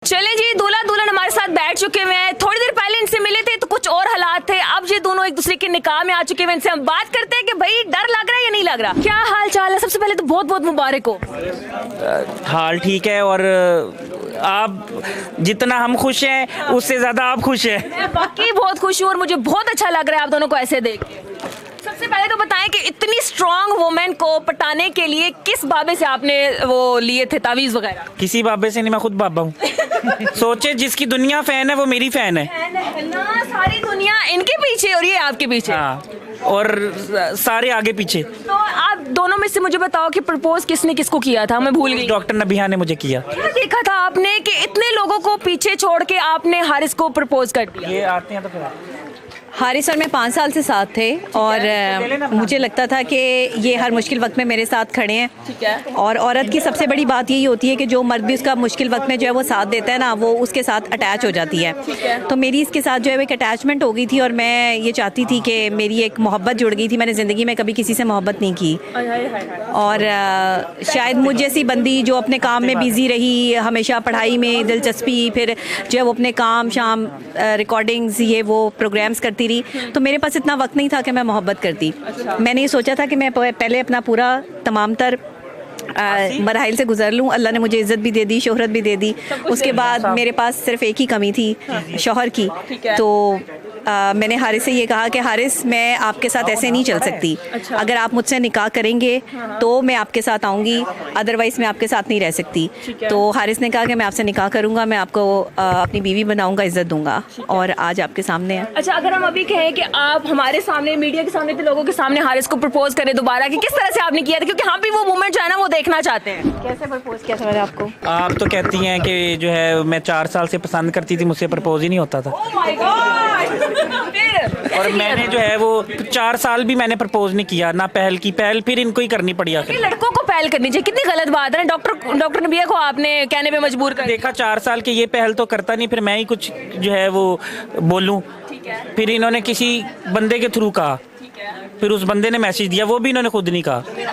चलें जी, दूल्हा दुल्हन हमारे साथ बैठ चुके हुए हैं। थोड़ी देर पहले इनसे मिले थे तो कुछ और हालात थे, अब ये दोनों एक दूसरे के निकाह में आ चुके हैं। इनसे हम बात करते हैं कि भाई डर लग रहा है या नहीं लग रहा, क्या हाल चाल है। सबसे पहले तो बहुत बहुत मुबारक हो। हाल ठीक है, और आप जितना हम खुश हैं उससे ज़्यादा आप खुश हैं। मैं बाकी बहुत खुश हूँ और मुझे बहुत अच्छा लग रहा है आप दोनों को ऐसे देख के। सबसे पहले तो बताएं कि इतनी स्ट्रॉन्ग वुमेन को पटाने के लिए किस बाबे से आपने वो लिए थे तावीज़ वगैरह? किसी बाबे से नहीं, मैं खुद बाबा हूँ। सोचे जिसकी दुनिया फैन है वो मेरी फैन है ना, सारी दुनिया इनके पीछे और ये आपके पीछे। हाँ, और सारे आगे पीछे। तो आप दोनों में से मुझे बताओ कि प्रपोज किसने किसको किया था, मैं भूल गई। डॉक्टर नबिहा ने मुझे किया। क्या देखा था आपने कि इतने लोगों को पीछे छोड़ के आपने हारिस को प्रपोज कर दिया? ये आते हैं तो फिर हारिस और मैं 5 साल से साथ थे और मुझे लगता था कि ये हर मुश्किल वक्त में मेरे साथ खड़े हैं। ठीक है। और औरत की सबसे बड़ी बात यही होती है कि जो मर्द भी उसका मुश्किल वक्त में जो है वो साथ देता है ना, वो उसके साथ अटैच हो जाती है। तो मेरी इसके साथ जो है वो एक अटैचमेंट हो गई थी और मैं ये चाहती थी कि मेरी एक मोहब्बत जुड़ गई थी। मैंने ज़िंदगी में कभी किसी से मोहब्बत नहीं की और शायद मुझ जैसी बंदी जो अपने काम में बिज़ी रही, हमेशा पढ़ाई में दिलचस्पी, फिर जो है वो अपने काम शाम रिकॉर्डिंग्स ये वो प्रोग्राम्स करती रही, तो मेरे पास इतना वक्त नहीं था कि मैं मोहब्बत करती। मैंने ये सोचा था कि मैं पहले अपना पूरा तमाम तर मराहिल से गुजर लूँ। अल्लाह ने मुझे इज़्ज़त भी दे दी, शोहरत भी दे दी। उसके बाद मेरे पास सिर्फ एक ही कमी थी, शौहर की। तो मैंने हारिस से ये कहा कि हारिस, मैं आपके साथ ऐसे नहीं चल सकती। अगर आप मुझसे निकाह करेंगे तो मैं आपके साथ आऊँगी, अदरवाइज़ मैं आपके साथ नहीं रह सकती। तो हारिस ने कहा कि मैं आपसे निकाह करूँगा, मैं आपको अपनी बीवी बनाऊँगा, इज़्ज़त दूँगा, और आज आपके सामने है। अच्छा, अगर हम अभी कहें कि आप हमारे सामने, मीडिया के सामने, लोगों के सामने हारिस को प्रपोज करें दोबारा, कि किस तरह से आपने किया था, क्योंकि हम भी वो मोमेंट जो है ना वो देखना चाहते हैं। कैसे प्रपोज किया था मैंने आपको? आप तो कहती हैं कि जो है मैं 4 साल से पसंद करती थी, मुझसे प्रपोज ही नहीं होता था। Oh my God! और मैंने जो है वो 4 साल भी मैंने प्रपोज नहीं किया, ना पहल की, पहल फिर इनको ही करनी पड़ी आखिर। लड़कों को पहल करनी चाहिए, कितनी गलत बात है ना। डॉक्टर नबिया को आपने कहने पे मजबूर कर देखा 4 साल के ये पहल तो करता नहीं, फिर मैं ही कुछ जो है वो बोलूं। फिर इन्होंने किसी बंदे के थ्रू कहा, फिर उस बंदे ने मैसेज दिया, वो भी इन्होंने खुद नहीं कहा। फिर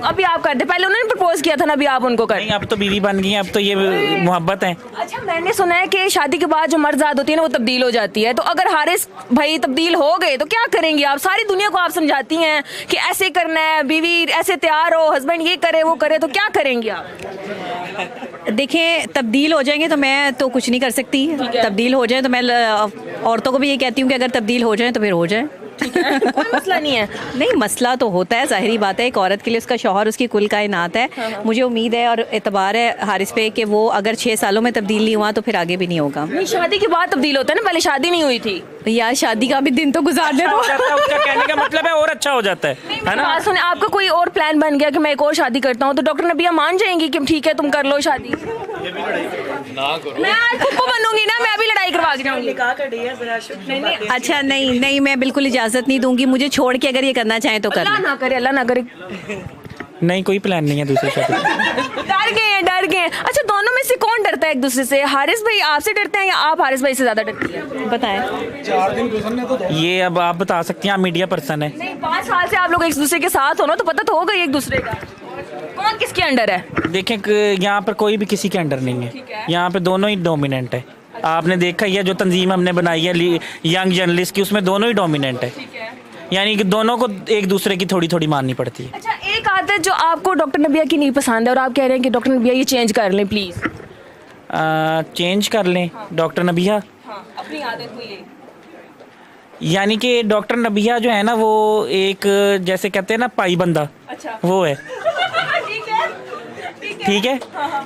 अभी आप करते, पहले उन्होंने प्रपोज किया था ना, अभी आप उनको नहीं, अब तो बीवी बन गई हैं, अब तो ये मोहब्बत है। अच्छा, मैंने सुना है कि शादी के बाद जो मर्दात होती है ना वो तब्दील हो जाती है, तो अगर हारिस भाई तब्दील हो गए तो क्या करेंगी आप? सारी दुनिया को आप समझाती हैं कि ऐसे करना है, बीवी ऐसे तैयार हो, हस्बैंड ये करे वो करे, तो क्या करेंगी आप? देखें, तब्दील हो जाएंगे तो मैं तो कुछ नहीं कर सकती। तब्दील हो जाए तो मैं औरतों को भी ये कहती हूँ कि अगर तब्दील हो जाए तो फिर हो जाए। कोई मसला नहीं है। नहीं, मसला तो होता है, ज़ाहिरी बात है। एक औरत के लिए उसका शौहर उसकी कुल कायनात है। मुझे उम्मीद है और एतबार है हारिस पे कि वो अगर 6 सालों में तब्दील नहीं हुआ तो फिर आगे भी नहीं होगा। नहीं, शादी के बाद तब्दील होता है ना, पहले शादी नहीं हुई थी। यार, शादी का भी दिन तो गुजार दे। उसका कहने का मतलब है और अच्छा हो जाता है ना। सुने, आपका कोई और प्लान बन गया कि मैं एक और शादी करता हूँ, तो डॉक्टर नबिया मान जाएंगी कि ठीक है तुम कर लो शादी? मैं आज फुप्पो बनूंगी ना, मैं भी लड़ाई करवा के जाऊंगी। अच्छा, नहीं, मैं बिल्कुल इजाज़त नहीं दूंगी। मुझे छोड़ के अगर ये करना चाहें तो कर अल्लाह ना करे, अल्लाह ना करे। नहीं, कोई प्लान नहीं है दूसरी शादी। डर गए। अच्छा, दोनों में से कौन डरता है एक दूसरे से? हारिस भाई आपसे डरते हैं या आप हारिस भाई से ज्यादा डरती हैं? बताएं। ये अब आप बता सकती हैं, आप मीडिया पर्सन है। नहीं, 5 साल से आप लोग एक दूसरे के साथ हो ना, तो पता तो होगा एक दूसरे का कौन किसके अंडर है। देखें, यहाँ पर कोई भी किसी के अंडर नहीं है, यहाँ पे दोनों ही डोमिनेंट है। आपने देखा ही है जो तंजीम हमने बनाई है यंग जर्नलिस्ट की, उसमें दोनों ही डोमिनेंट है, यानी कि दोनों को एक दूसरे की थोड़ी थोड़ी माननी पड़ती है। अच्छा, एक आदत जो आपको डॉक्टर नबिया की नहीं पसंद है और आप कह रहे हैं कि डॉक्टर नबिया ये चेंज कर लें प्लीज। चेंज कर लें डॉक्टर नबिया? अपनी आदत कोई, यानी कि डॉक्टर नबिया जो है ना वो एक, जैसे कहते हैं ना, पाई बंदा। अच्छा। वो है। ठीक है।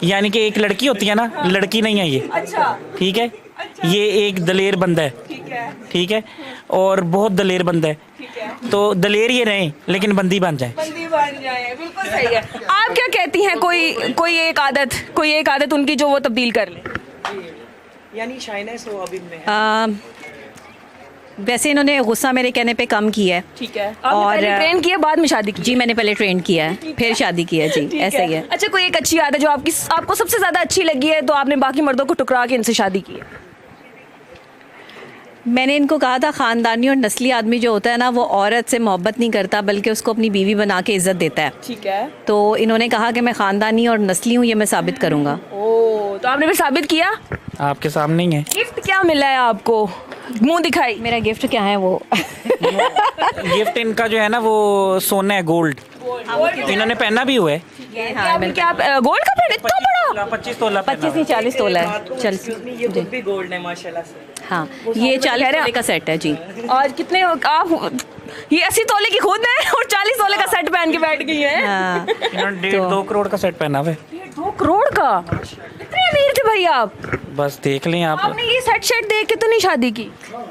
यानी कि एक लड़की होती है ना, लड़की नहीं है ये। अच्छा। ठीक है। ये एक दलेर बंदा है। ठीक है। और बहुत दलेर बंदा है। तो दलेर ये रहे लेकिन बंदी बन जाए। बिल्कुल सही है। आप क्या कहती हैं, कोई एक आदत उनकी जो वो तब्दील कर ले? यानी शाइनेस हो अभी में। वैसे इन्होंने गुस्सा मेरे कहने पे कम किया है। ठीक है। और पहले ट्रेन किया, बाद में शादी की? जी, मैंने पहले ट्रेन किया है, फिर शादी की है। जी, ऐसा ही है। अच्छा, कोई एक अच्छी आदत जो आपको सबसे ज्यादा अच्छी लगी है, तो आपने बाकी मर्दों को टुकरा के इनसे शादी की है? मैंने इनको कहा था ख़ानदानी और नस्ली आदमी जो होता है ना वो औरत से मोहब्बत नहीं करता बल्कि उसको अपनी बीवी बना के इज़्ज़त देता है। ठीक है। तो इन्होंने कहा कि मैं ख़ानदानी और नस्ली हूँ, ये मैं साबित करूँगा। ओ, तो आपने फिर साबित किया? आपके सामने ही है। गिफ्ट क्या मिला है आपको? मुंह दिखाई। मेरा गिफ्ट क्या है वो गिफ्ट इनका जो है ना वो सोना है, गोल्ड। इन्होंने पहना भी हुआ है। हाँ, क्या गोल्ड का पहने? इतना बड़ा? 25 तोला 25 नहीं 40 तोला है। चल ये खुद भी गोल्ड है माशाल्लाह से। हाँ, ये 40 तोले का सेट है जी। आज कितने आप ये 80 तोले की खुद है और 40 तोले का सेट पहन के बैठ गई है। हाँ, इन्होंने 1.5-2 करोड़ का सेट पहना हुआ है। 2 करोड़ का? इतने अमीर थे भाई आप? बस देख लें आप। आपने ये सेट शेट देख के तो नहीं शादी की?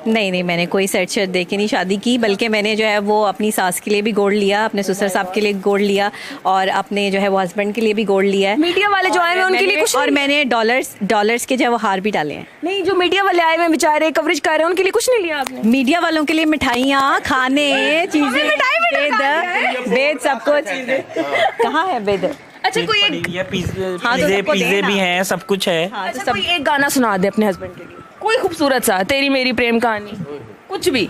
नहीं, मैंने कोई सेट शेट देख के नहीं शादी की, बल्कि मैंने जो है वो अपनी सास के लिए भी गोल्ड लिया, अपने ससुर साहब के लिए गोल्ड लिया और अपने जो है वो हस्बैंड के लिए भी गोल्ड लिया है। मीडिया वाले जो आए हैं उनके लिए कुछ और मैंने डॉलर्स के जो है वो हार भी डाले हैं। नहीं, जो मीडिया वाले आए हैं बेचारे कवरेज कर रहे हैं उनके लिए कुछ नहीं लिया आपने? मीडिया वालों के लिए मिठाइयाँ, खाने, चीजें, बेद सब कुछ। कहाँ है बेद? अच्छा, कोई एक ये हाँ, तो सबको पिज़्ज़े देना। भी हैं, सब कुछ है। हाँ, तो अच्छा, कोई एक गाना सुना दे अपने हस्बैंड के लिए, कोई खूबसूरत सा, तेरी मेरी प्रेम कहानी, कुछ भी।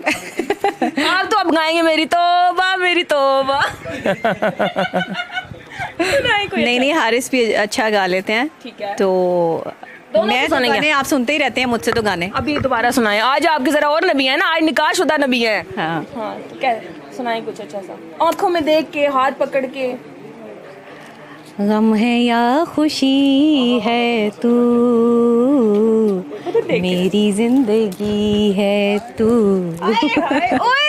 आप तो अब गाएंगे मेरी तौबा मेरी तौबा। नहीं, हारिस भी अच्छा गा लेते हैं। ठीक है। तो दोनों मैं को तो सुनेंगे। गाने आप सुनते ही रहते हैं मुझसे तो गाने। अभी दोबारा सुनाए, आज आपके जरा और नबी है ना, आज निकाह शुदा नबी है। हाँ, हाँ, तो क्या सुनाए कुछ अच्छा सा, आंखों में देख के, हाथ पकड़ के। गम है या खुशी है तू, मेरी जिंदगी है तू। हाय, ओए